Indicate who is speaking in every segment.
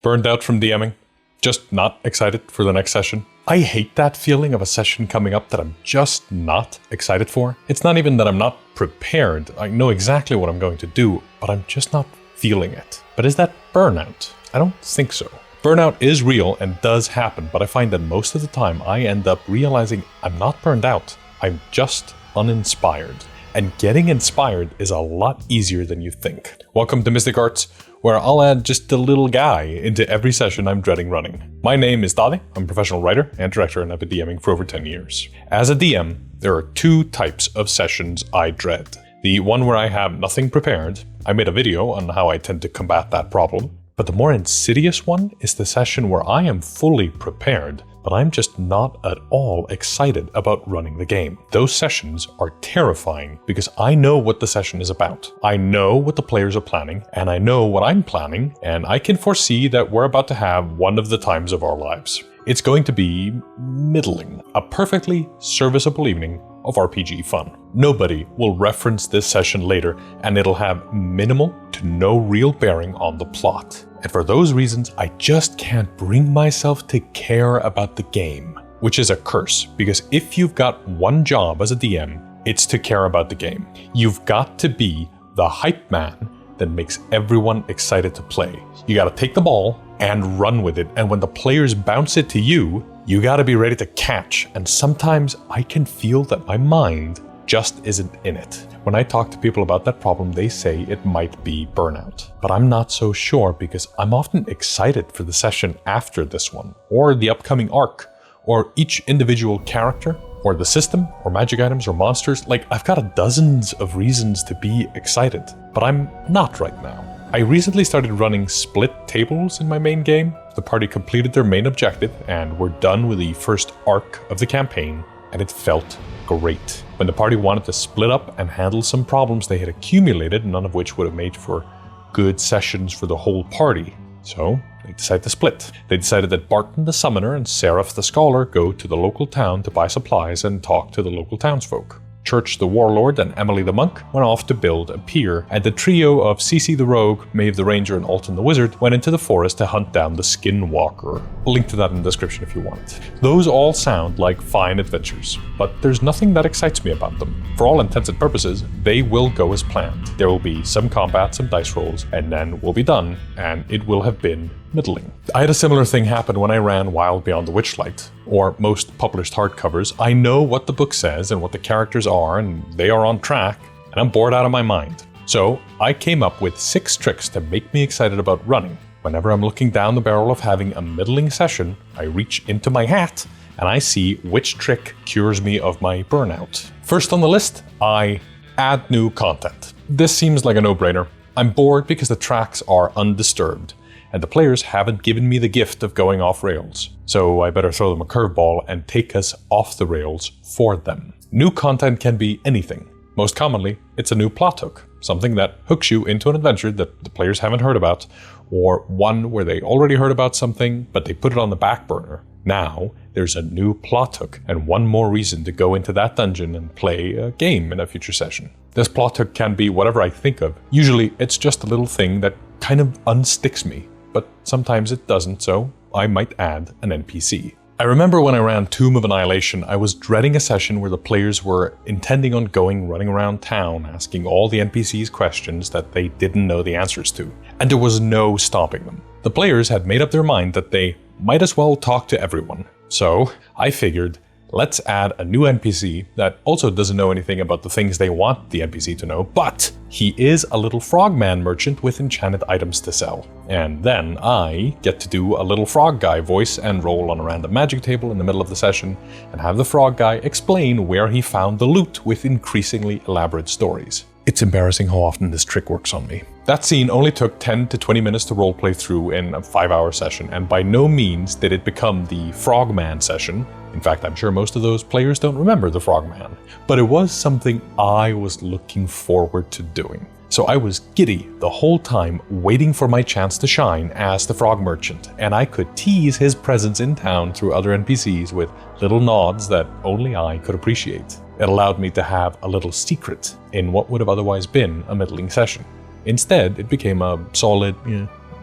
Speaker 1: Burned out from DMing? Just not excited for the next session? I hate that feeling of a session coming up that I'm just not excited for. It's not even that I'm not prepared. I know exactly what I'm going to do, but I'm just not feeling it. But is that burnout? I don't think so. Burnout is real and does happen, but I find that most of the time I end up realizing I'm not burned out. I'm just uninspired. And getting inspired is a lot easier than you think. Welcome to Mystic Arts, where I'll add just a little guy into every session I'm dreading running. My name is Daði. I'm a professional writer and director, and I've been DMing for over 10 years. As a DM, there are two types of sessions I dread. The one where I have nothing prepared. I made a video on how I tend to combat that problem. But the more insidious one is the session where I am fully prepared, but I'm just not at all excited about running the game. Those sessions are terrifying because I know what the session is about. I know what the players are planning, and I know what I'm planning, and I can foresee that we're about to have one of the times of our lives. It's going to be middling, a perfectly serviceable evening of RPG fun. Nobody will reference this session later, and it'll have minimal to no real bearing on the plot. And for those reasons, I just can't bring myself to care about the game, which is a curse, because if you've got one job as a DM, it's to care about the game. You've got to be the hype man that makes everyone excited to play. You gotta take the ball and run with it, and when the players bounce it to you, you gotta be ready to catch, and sometimes I can feel that my mind just isn't in it. When I talk to people about that problem, they say it might be burnout. But I'm not so sure because I'm often excited for the session after this one, or the upcoming arc, or each individual character, or the system, or magic items, or monsters. Like, I've got dozens of reasons to be excited, but I'm not right now. I recently started running split tables in my main game. The party completed their main objective, and we're done with the first arc of the campaign, and it felt great. When the party wanted to split up and handle some problems they had accumulated, none of which would have made for good sessions for the whole party. So they decided to split. They decided that Barton the Summoner and Seraph the Scholar go to the local town to buy supplies and talk to the local townsfolk. Church the Warlord and Emily the Monk went off to build a pier, and the trio of Cece the Rogue, Maeve the Ranger, and Alton the Wizard went into the forest to hunt down the Skinwalker. I'll link to that in the description if you want. Those all sound like fine adventures, but there's nothing that excites me about them. For all intents and purposes, they will go as planned. There will be some combat, some dice rolls, and then we'll be done, and it will have been middling. I had a similar thing happen when I ran Wild Beyond the Witchlight, or most published hardcovers. I know what the book says and what the characters are, and they are on track, and I'm bored out of my mind. So I came up with 6 tricks to make me excited about running. Whenever I'm looking down the barrel of having a middling session, I reach into my hat and I see which trick cures me of my burnout. First on the list, I add new content. This seems like a no-brainer. I'm bored because the tracks are undisturbed, and the players haven't given me the gift of going off rails. So I better throw them a curveball and take us off the rails for them. New content can be anything. Most commonly, it's a new plot hook, something that hooks you into an adventure that the players haven't heard about, or one where they already heard about something, but they put it on the back burner. Now, there's a new plot hook and one more reason to go into that dungeon and play a game in a future session. This plot hook can be whatever I think of. Usually, it's just a little thing that kind of unsticks me, but sometimes it doesn't, so I might add an NPC. I remember when I ran Tomb of Annihilation, I was dreading a session where the players were intending on running around town, asking all the NPCs questions that they didn't know the answers to, and there was no stopping them. The players had made up their mind that they might as well talk to everyone. So I figured, let's add a new NPC that also doesn't know anything about the things they want the NPC to know, but he is a little frogman merchant with enchanted items to sell. And then I get to do a little frog guy voice and roll on a random magic table in the middle of the session and have the frog guy explain where he found the loot with increasingly elaborate stories. It's embarrassing how often this trick works on me. That scene only took 10 to 20 minutes to roleplay through in a 5-hour session, and by no means did it become the Frogman session. In fact, I'm sure most of those players don't remember the Frogman, but it was something I was looking forward to doing. So I was giddy the whole time, waiting for my chance to shine as the frog merchant, and I could tease his presence in town through other NPCs with little nods that only I could appreciate. It allowed me to have a little secret in what would have otherwise been a middling session. Instead, it became a solid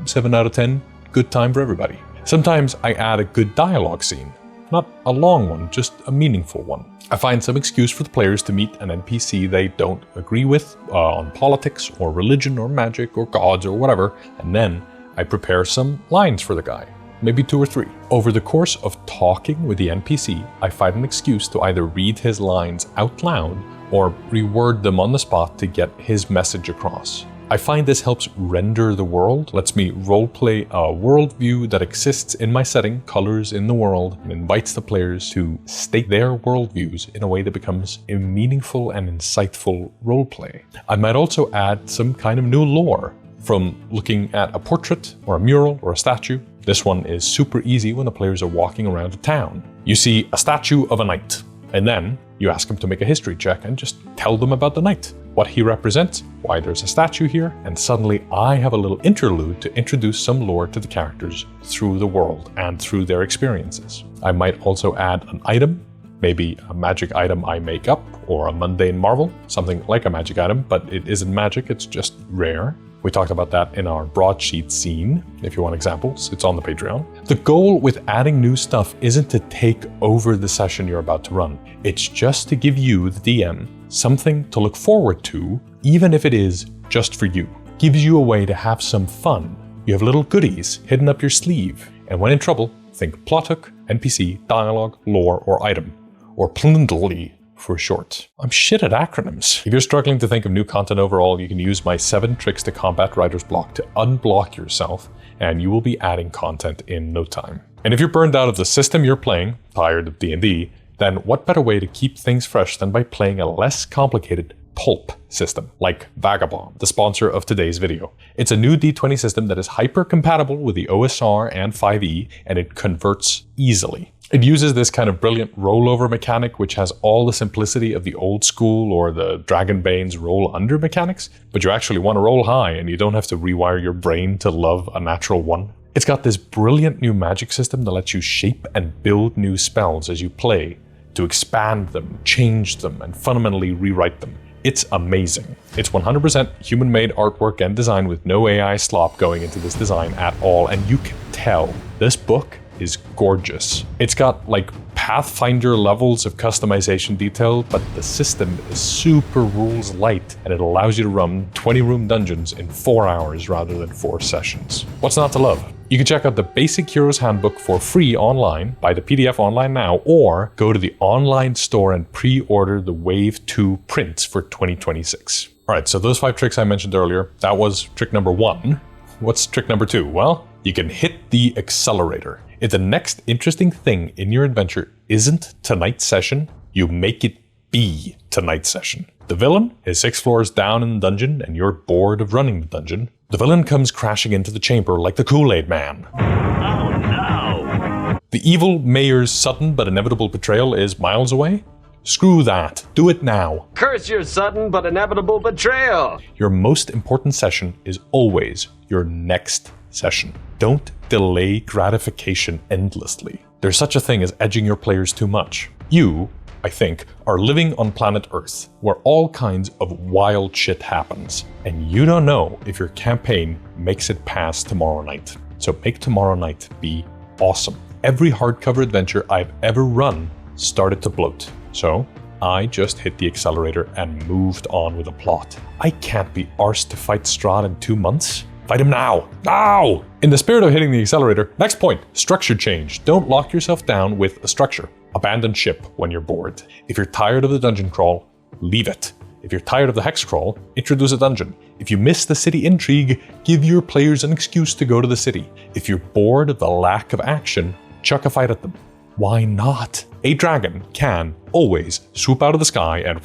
Speaker 1: 7 out of 10 good time for everybody. Sometimes I add a good dialogue scene. Not a long one, just a meaningful one. I find some excuse for the players to meet an NPC they don't agree with on politics or religion or magic or gods or whatever, and then I prepare some lines for the guy, maybe 2 or 3. Over the course of talking with the NPC, I find an excuse to either read his lines out loud or reword them on the spot to get his message across. I find this helps render the world, lets me roleplay a worldview that exists in my setting, colors in the world, and invites the players to state their worldviews in a way that becomes a meaningful and insightful roleplay. I might also add some kind of new lore, from looking at a portrait or a mural or a statue. This one is super easy when the players are walking around a town. You see a statue of a knight, and then you ask them to make a history check and just tell them about the knight, what he represents, why there's a statue here, and suddenly I have a little interlude to introduce some lore to the characters through the world and through their experiences. I might also add an item, maybe a magic item I make up, or a mundane marvel, something like a magic item, but it isn't magic, it's just rare. We talked about that in our Broadsheet scene. If you want examples, it's on the Patreon. The goal with adding new stuff isn't to take over the session you're about to run. It's just to give you, the DM, something to look forward to, even if it is just for you. Gives you a way to have some fun. You have little goodies hidden up your sleeve. And when in trouble, think plot hook, NPC, dialogue, lore, or item. Or plindly for short. I'm shit at acronyms. If you're struggling to think of new content overall, you can use my 7 tricks to combat writer's block to unblock yourself, and you will be adding content in no time. And if you're burned out of the system you're playing, tired of D&D, then what better way to keep things fresh than by playing a less complicated pulp system, like VAGABOND, the sponsor of today's video. It's a new D20 system that is hyper-compatible with the OSR and 5e, and it converts easily. It uses this kind of brilliant rollover mechanic, which has all the simplicity of the old school or the Dragonbane's roll under mechanics, but you actually want to roll high and you don't have to rewire your brain to love a natural 1. It's got this brilliant new magic system that lets you shape and build new spells as you play, to expand them, change them, and fundamentally rewrite them. It's amazing. It's 100% human-made artwork and design with no AI slop going into this design at all, and you can tell this book is gorgeous. It's got like Pathfinder levels of customization detail, but the system is super rules light, and it allows you to run 20-room dungeons in 4 hours rather than 4 sessions. What's not to love? You can check out the Basic Heroes Handbook for free online, buy the PDF online now, or go to the online store and pre-order the Wave 2 prints for 2026. All right, so those 5 tricks I mentioned earlier, that was trick number 1. What's trick number 2? Well, you can hit the accelerator. If the next interesting thing in your adventure isn't tonight's session, you make it be tonight's session. The villain is 6 floors down in the dungeon and you're bored of running the dungeon. The villain comes crashing into the chamber like the Kool-Aid Man.
Speaker 2: Oh no!
Speaker 1: The evil mayor's sudden but inevitable betrayal is miles away. Screw that. Do it now.
Speaker 2: Curse your sudden but inevitable betrayal!
Speaker 1: Your most important session is always your next session. Don't delay gratification endlessly. There's such a thing as edging your players too much. You, I think, are living on planet Earth, where all kinds of wild shit happens, and you don't know if your campaign makes it past tomorrow night. So make tomorrow night be awesome. Every hardcover adventure I've ever run started to bloat. So I just hit the accelerator and moved on with a plot. I can't be arsed to fight Strahd in 2 months. Fight him now! Now! In the spirit of hitting the accelerator, next point, structure change. Don't lock yourself down with a structure. Abandon ship when you're bored. If you're tired of the dungeon crawl, leave it. If you're tired of the hex crawl, introduce a dungeon. If you miss the city intrigue, give your players an excuse to go to the city. If you're bored of the lack of action, chuck a fight at them. Why not? A dragon can always swoop out of the sky and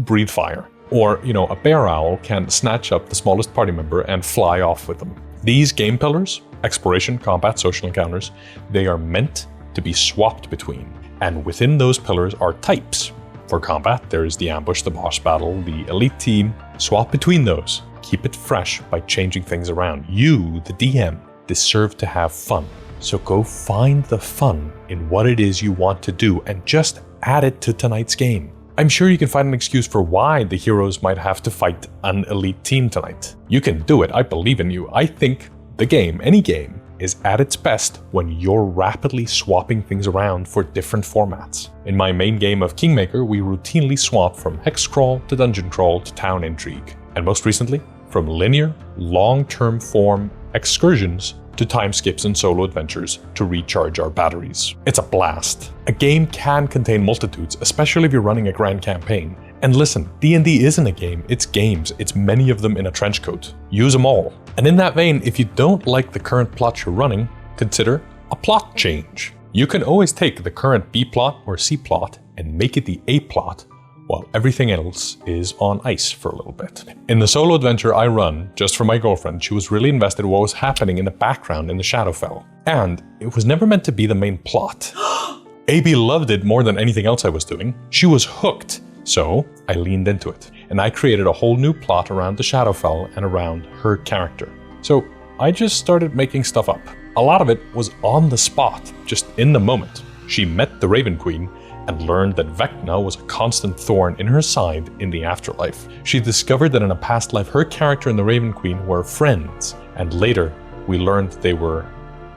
Speaker 1: breathe fire. Or, a bear owl can snatch up the smallest party member and fly off with them. These game pillars, exploration, combat, social encounters, they are meant to be swapped between. And within those pillars are types. For combat, there is the ambush, the boss battle, the elite team. Swap between those. Keep it fresh by changing things around. You, the DM, deserve to have fun. So go find the fun in what it is you want to do and just add it to tonight's game. I'm sure you can find an excuse for why the heroes might have to fight an elite team tonight. You can do it, I believe in you. I think the game, any game, is at its best when you're rapidly swapping things around for different formats. In my main game of Kingmaker, we routinely swap from hex crawl to dungeon crawl to town intrigue, and most recently, from linear, long-term form excursions to time skips and solo adventures to recharge our batteries. It's a blast. A game can contain multitudes, especially if you're running a grand campaign. And listen, D&D isn't a game, it's games. It's many of them in a trench coat. Use them all. And in that vein, if you don't like the current plot you're running, consider a plot change. You can always take the current B plot or C plot and make it the A plot, while everything else is on ice for a little bit. In the solo adventure I run, just for my girlfriend, she was really invested in what was happening in the background in the Shadowfell. And it was never meant to be the main plot. AB loved it more than anything else I was doing. She was hooked, so I leaned into it. And I created a whole new plot around the Shadowfell and around her character. So I just started making stuff up. A lot of it was on the spot, just in the moment. She met the Raven Queen and learned that Vecna was a constant thorn in her side in the afterlife. She discovered that in a past life her character and the Raven Queen were friends, and later we learned they were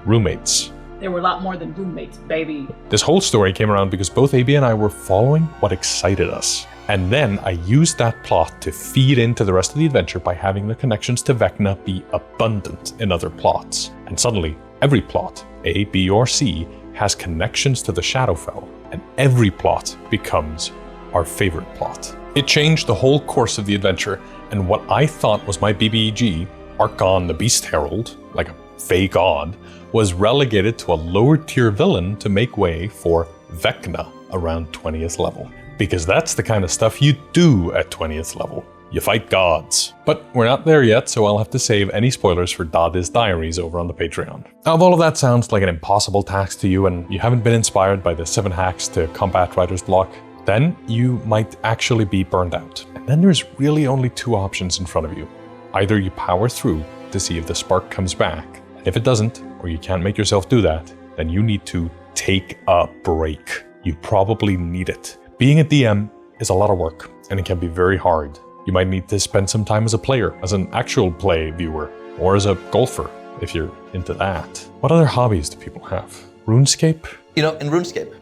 Speaker 1: roommates.
Speaker 3: They were a lot more than roommates, baby.
Speaker 1: This whole story came around because both AB and I were following what excited us. And then I used that plot to feed into the rest of the adventure by having the connections to Vecna be abundant in other plots. And suddenly, every plot, A, B, or C, has connections to the Shadowfell, and every plot becomes our favorite plot. It changed the whole course of the adventure, and what I thought was my BBEG, Archon the Beast Herald, like a fey god, was relegated to a lower tier villain to make way for Vecna around 20th level. Because that's the kind of stuff you do at 20th level. You fight gods. But we're not there yet, so I'll have to save any spoilers for Daði's diaries over on the Patreon. Now, if all of that sounds like an impossible task to you and you haven't been inspired by the 7 hacks to combat writer's block, then you might actually be burned out. And then there's really only 2 options in front of you. Either you power through to see if the spark comes back, and if it doesn't, or you can't make yourself do that, then you need to take a break. You probably need it. Being a DM is a lot of work, and it can be very hard. You might need to spend some time as a player, as an actual play viewer, or as a golfer, if you're into that. What other hobbies do people have? RuneScape?
Speaker 4: You know, in RuneScape.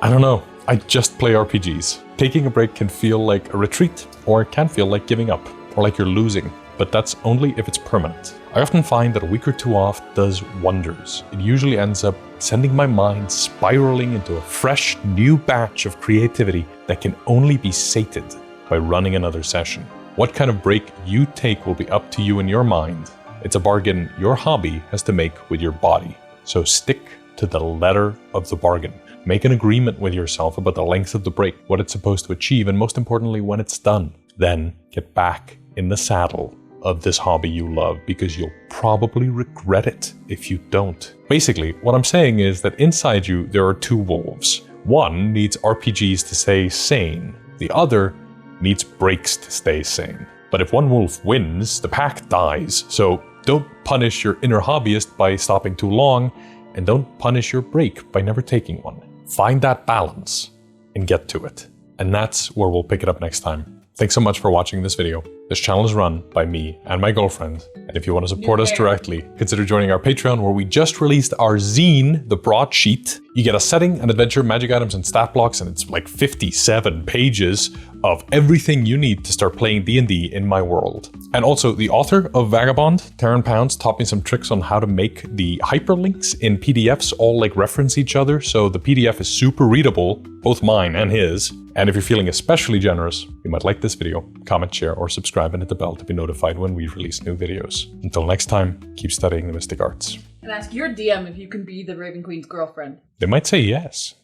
Speaker 1: I don't know. I just play RPGs. Taking a break can feel like a retreat, or it can feel like giving up, or like you're losing, but that's only if it's permanent. I often find that a week or 2 off does wonders. It usually ends up sending my mind spiraling into a fresh, new batch of creativity that can only be sated by running another session. What kind of break you take will be up to you and your mind. It's a bargain your hobby has to make with your body. So stick to the letter of the bargain. Make an agreement with yourself about the length of the break, what it's supposed to achieve, and most importantly, when it's done. Then get back in the saddle of this hobby you love, because you'll probably regret it if you don't. Basically, what I'm saying is that inside you, there are 2 wolves. One needs RPGs to stay sane. The other needs breaks to stay sane. But if one wolf wins, the pack dies. So don't punish your inner hobbyist by stopping too long, and don't punish your break by never taking one. Find that balance and get to it. And that's where we'll pick it up next time. Thanks so much for watching this video. This channel is run by me and my girlfriend. And if you want to support us directly, consider joining our Patreon, where we just released our zine, the Broadsheet. You get a setting, an adventure, magic items, and stat blocks, and it's like 57 pages of everything you need to start playing D&D in my world. And also, the author of Vagabond, Taryn Pounds, taught me some tricks on how to make the hyperlinks in PDFs all like reference each other, so the PDF is super readable, both mine and his. And if you're feeling especially generous, you might like this video, comment, share, or subscribe and hit the bell to be notified when we release new videos. Until next time, keep studying the mystic arts.
Speaker 3: And ask your DM if you can be the Raven Queen's girlfriend.
Speaker 1: They might say yes.